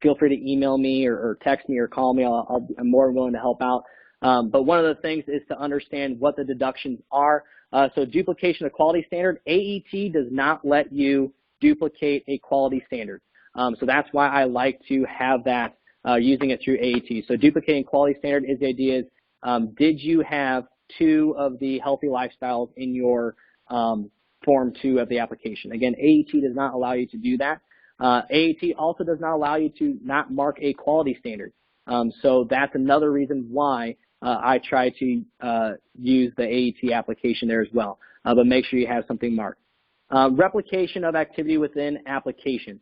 B: feel free to email me or text me or call me. I'm more than willing to help out. But one of the things is to understand what the deductions are. So duplication of quality standard, AET does not let you duplicate a quality standard. So that's why I like to have that using it through AET. So duplicating quality standard is the idea is, did you have 2 of the healthy lifestyles in your Form 2 of the application? Again, AET does not allow you to do that. AET also does not allow you to not mark a quality standard. So that's another reason why I try to use the AET application there as well. But make sure you have something marked. Replication of activity within application.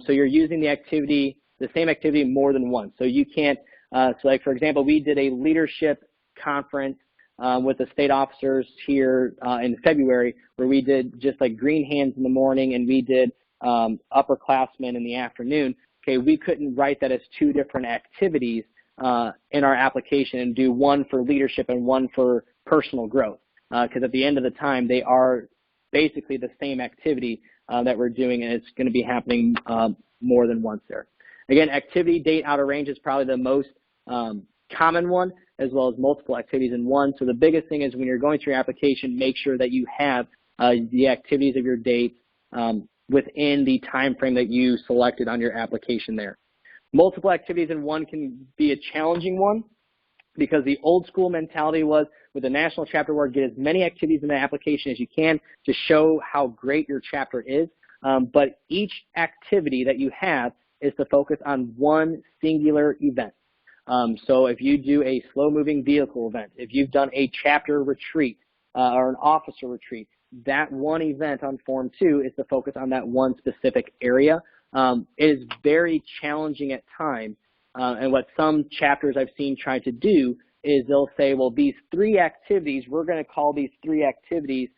B: So you're using the same activity more than once. So you can't, so like for example, we did a leadership conference with the state officers here in February, where we did just like green hands in the morning and we did upperclassmen in the afternoon. Okay, we couldn't write that as 2 different activities in our application and do one for leadership and one for personal growth, because at the end of the time, they are basically the same activity that we're doing, and it's going to be happening more than once there. Again, activity date out of range is probably the most common one, as well as multiple activities in one. So the biggest thing is when you're going through your application, make sure that you have the activities of your dates within the time frame that you selected on your application there. Multiple activities in one can be a challenging one, because the old school mentality was with the National Chapter Award, get as many activities in the application as you can to show how great your chapter is. But each activity that you have is to focus on one singular event. So if you do a slow-moving vehicle event, if you've done a chapter retreat or an officer retreat, that one event on Form 2 is to focus on that one specific area. It is very challenging at times, and what some chapters I've seen try to do is they'll say, well, these 3 activities, we're going to call these 3 activities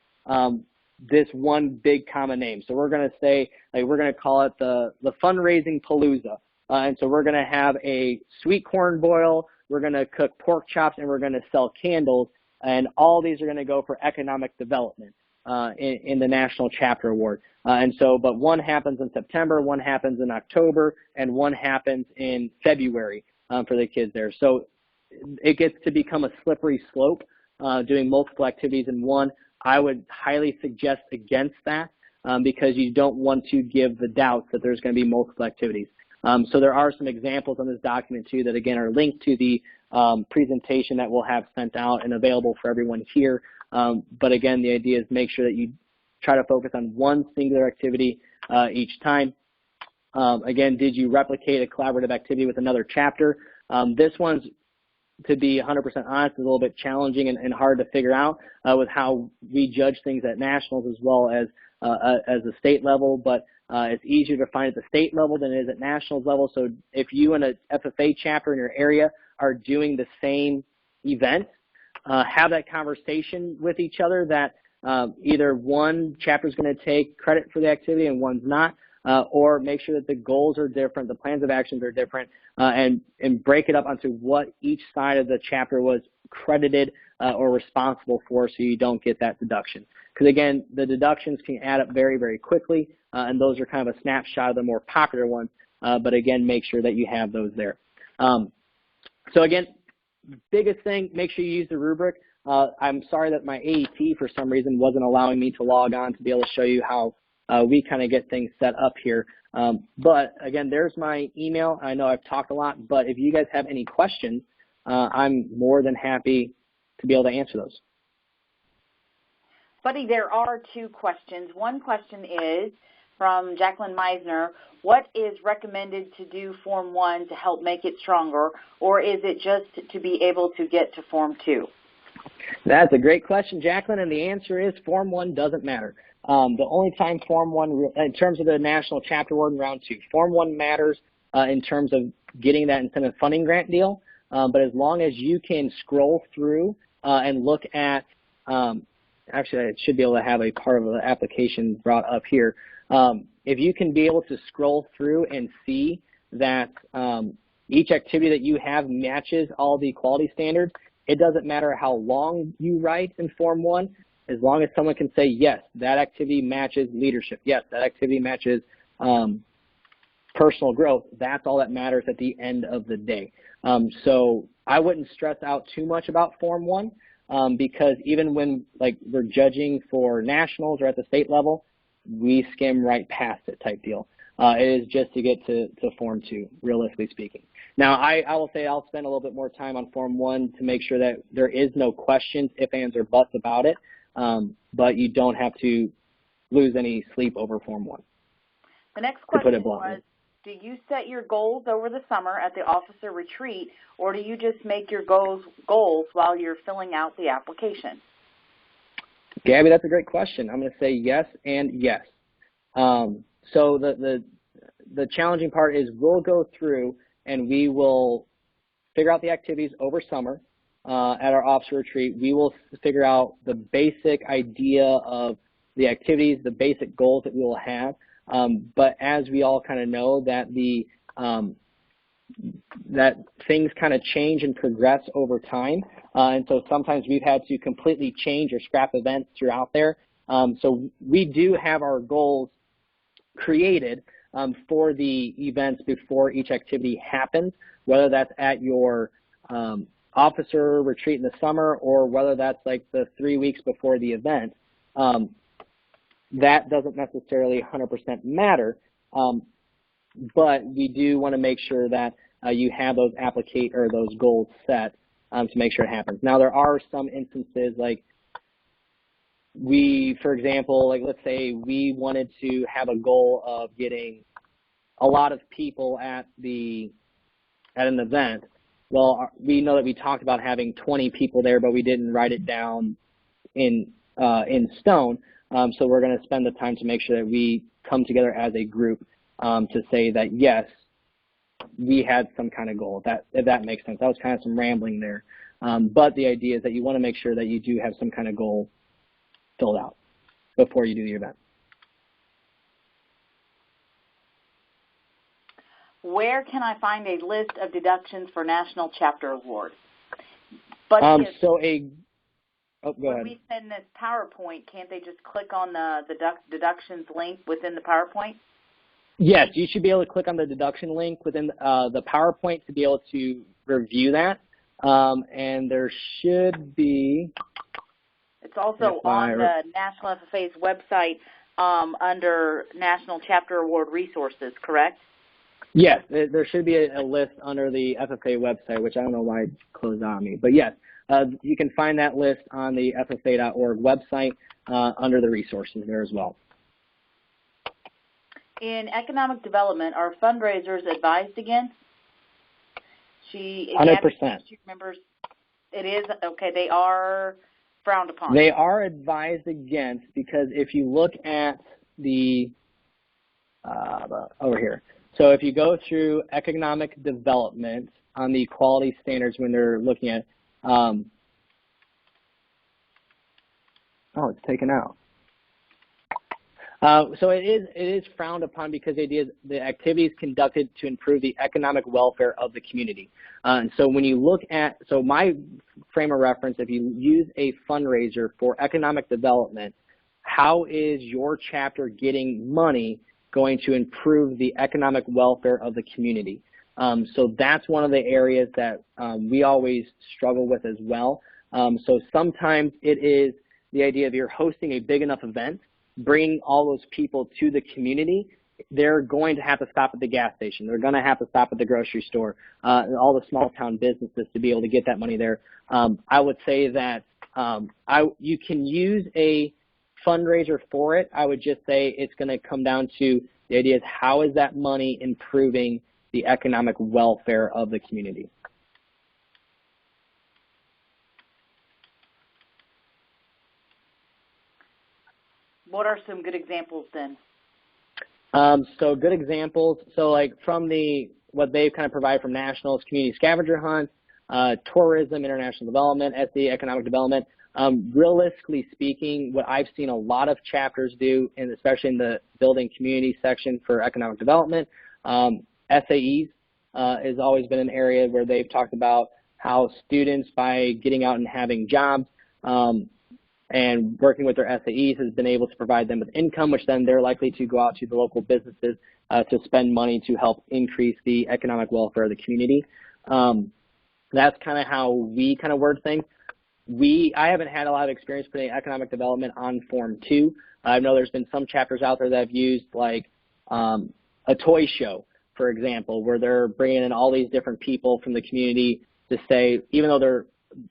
B: this one big common name. So we're going to say, like, we're going to call it the fundraising palooza. And so we're going to have a sweet corn boil, we're going to cook pork chops, and we're going to sell candles. And all these are going to go for economic development in the National Chapter Award. And so, but one happens in September, one happens in October, and one happens in February for the kids there. So it gets to become a slippery slope doing multiple activities in one. I would highly suggest against that because you don't want to give the doubts that there's going to be multiple activities. So there are some examples on this document too that again are linked to the presentation that we'll have sent out and available for everyone here. But again, the idea is make sure that you try to focus on one singular activity each time. Again, did you replicate a collaborative activity with another chapter? This one's, to be 100% honest, is a little bit challenging and hard to figure out with how we judge things at nationals as well as the state level, but it's easier to find at the state level than it is at nationals level. So if you and a FFA chapter in your area are doing the same event, have that conversation with each other that either one chapter is going to take credit for the activity and one's not, or make sure that the goals are different, the plans of actions are different, and break it up onto what each side of the chapter was credited or responsible for so you don't get that deduction. Because again, the deductions can add up very, very quickly, and those are kind of a snapshot of the more popular ones, but again, make sure that you have those there. So again, biggest thing, make sure you use the rubric. I'm sorry that my AET for some reason wasn't allowing me to log on to be able to show you how we kind of get things set up here. But again, there's my email. I know I've talked a lot, but if you guys have any questions, I'm more than happy to be able to answer those.
A: Buddy, there are two questions. One question is from Jacqueline Meisner. What is recommended to do Form 1 to help make it stronger, or is it just to be able to get to Form 2?
B: That's a great question, Jacqueline, and the answer is Form 1 doesn't matter. The only time Form 1, in terms of the National Chapter Award in Round 2, Form 1 matters in terms of getting that incentive funding grant deal, but as long as you can scroll through and look at, actually I should be able to have a part of the application brought up here. If you can be able to scroll through and see that each activity that you have matches all the quality standards, it doesn't matter how long you write in Form 1, as long as someone can say, yes, that activity matches leadership, yes, that activity matches personal growth, that's all that matters at the end of the day. So I wouldn't stress out too much about Form 1 because even when we're judging for nationals or at the state level, we skim right past it type deal. It is just to get to Form 2, realistically speaking. Now, I will say I'll spend a little bit more time on Form 1 to make sure that there is no questions, ifs, ands, or buts about it, but you don't have to lose any sleep over Form 1.
A: The next question was, do you set your goals over the summer at the officer retreat, or do you just make your goals while you're filling out the application?
B: Gabby, that's a great question. I'm going to say yes and yes. So the challenging part is we'll go through and we will figure out the activities over summer at our officer retreat. We will figure out the basic idea of the activities, the basic goals that we will have. But as we all kind of know that that things kind of change and progress over time. And so sometimes we've had to completely change or scrap events throughout there. So we do have our goals created for the events before each activity happens, whether that's at your officer retreat in the summer or whether that's like the 3 weeks before the event. That doesn't necessarily 100% matter, but we do want to make sure that you have those those goals set to make sure it happens. Now, there are some instances like for example, let's say we wanted to have a goal of getting a lot of people at an event. Well, we know that we talked about having 20 people there, but we didn't write it down in stone. So we're going to spend the time to make sure that we come together as a group to say that, yes, we had some kind of goal, if that makes sense. That was kind of some rambling there. But the idea is that you want to make sure that you do have some kind of goal filled out before you do the event.
A: Where can I find a list of deductions for National Chapter Award? But
B: go
A: when
B: ahead.
A: we send this PowerPoint, can't they just click on the deductions link within the PowerPoint?
B: Yes, you should be able to click on the deduction link within the PowerPoint to be able to review that. And there should be...
A: It's also on the National FFA's website under National Chapter Award Resources, correct?
B: Yes, there should be a list under the FFA website, which I don't know why it closed on me. But yes, you can find that list on the FFA.org website under the resources there as well.
A: In economic development, are fundraisers advised against?
B: 100%.
A: She remembers it is? Okay, they are frowned upon.
B: They are advised against because if you look at the over here, so if you go through economic development on the quality standards when they're looking at, oh, it's taken out. So it is frowned upon because the activities conducted to improve the economic welfare of the community. And so when you look at, so my frame of reference, if you use a fundraiser for economic development, how is your chapter getting money going to improve the economic welfare of the community? So that's one of the areas that we always struggle with as well. So sometimes it is the idea of you're hosting a big enough event, bringing all those people to the community, they're going to have to stop at the gas station. They're going to have to stop at the grocery store, all the small town businesses to be able to get that money there. I would say that you can use a fundraiser for it. I would just say it's going to come down to the idea is how is that money improving the economic welfare of the community.
A: What are some good examples then?
B: So good examples, so like from what they've kind of provided from nationals, community scavenger hunt, tourism, international development, SE, economic development. Realistically speaking, what I've seen a lot of chapters do, and especially in the building community section for economic development, SAEs has always been an area where they've talked about how students, by getting out and having jobs and working with their SAEs, has been able to provide them with income, which then they're likely to go out to the local businesses to spend money to help increase the economic welfare of the community. That's kind of how we kind of word things. I haven't had a lot of experience putting economic development on Form 2. I know there's been some chapters out there that have used like a toy show, for example, where they're bringing in all these different people from the community to say, even though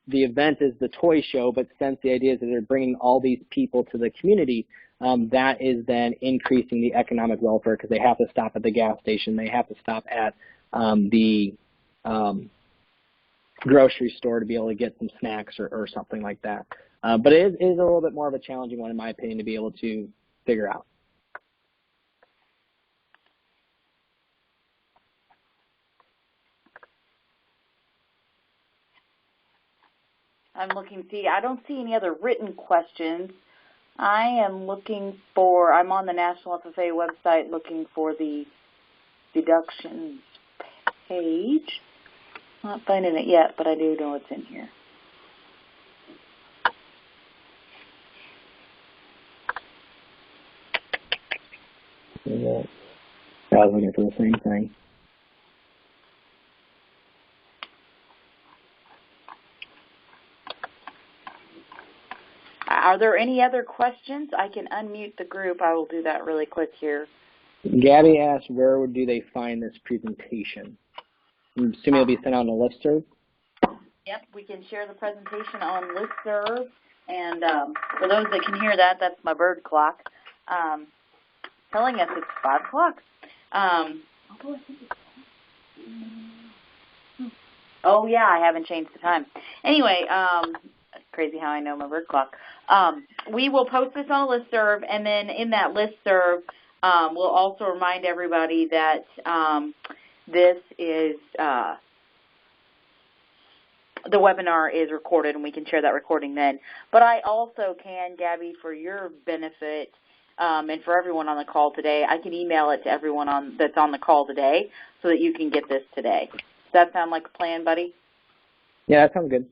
B: the event is the toy show, but since the idea is that they're bringing all these people to the community, that is then increasing the economic welfare because they have to stop at the gas station, they have to stop at the grocery store to be able to get some snacks or something like that. But it is a little bit more of a challenging one, in my opinion, to be able to figure out.
A: I'm looking, I don't see any other written questions. I'm on the National FFA website looking for the deductions page. Not finding it yet, but I do know it's in here.
B: I was looking for the same thing.
A: Are there any other questions? I can unmute the group. I will do that really quick here.
B: Gabby asked, where do they find this presentation? I'm assuming it'll be sent out on a listserv?
A: Yep, we can share the presentation on listserv. And for those that can hear that, that's my bird clock telling us it's 5 o'clock. Oh, yeah, I haven't changed the time. Anyway, it's crazy how I know my bird clock. We will post this on a listserv, and then in that listserv, we'll also remind everybody that this is the webinar is recorded, and we can share that recording then. But I also can, Gabby, for your benefit and for everyone on the call today, I can email it to everyone that's on the call today so that you can get this today. Does that sound like a plan, buddy?
B: Yeah, that sounds good.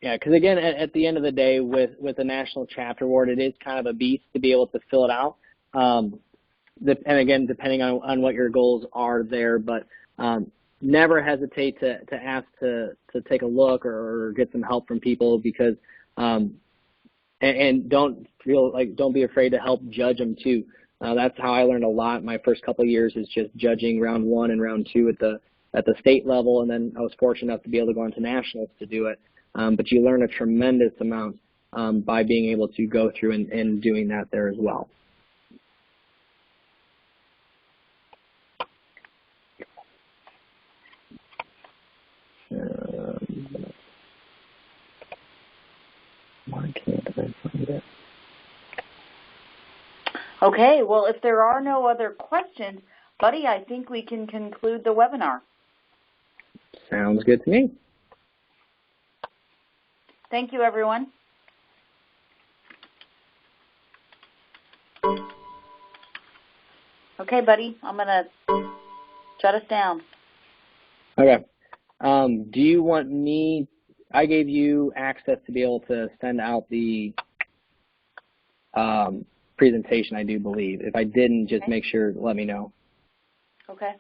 B: Yeah, because again, at the end of the day, with the National Chapter Award, it is kind of a beast to be able to fill it out. And again, depending on what your goals are there, but never hesitate to ask to take a look or get some help from people, because and don't be afraid to help judge them too. That's how I learned a lot my first couple of years, is just judging round 1 and round 2 at the state level, and then I was fortunate enough to be able to go into nationals to do it. But you learn a tremendous amount by being able to go through and doing that there as well. Why can't I find it?
A: Okay, well, if there are no other questions, buddy, I think we can conclude the webinar.
B: Sounds good to me.
A: Thank you, everyone. Okay, buddy, I'm going to shut us down.
B: Okay. Do you want me, I gave you access to be able to send out the presentation, I do believe. If I didn't, just make sure, let me know.
A: Okay.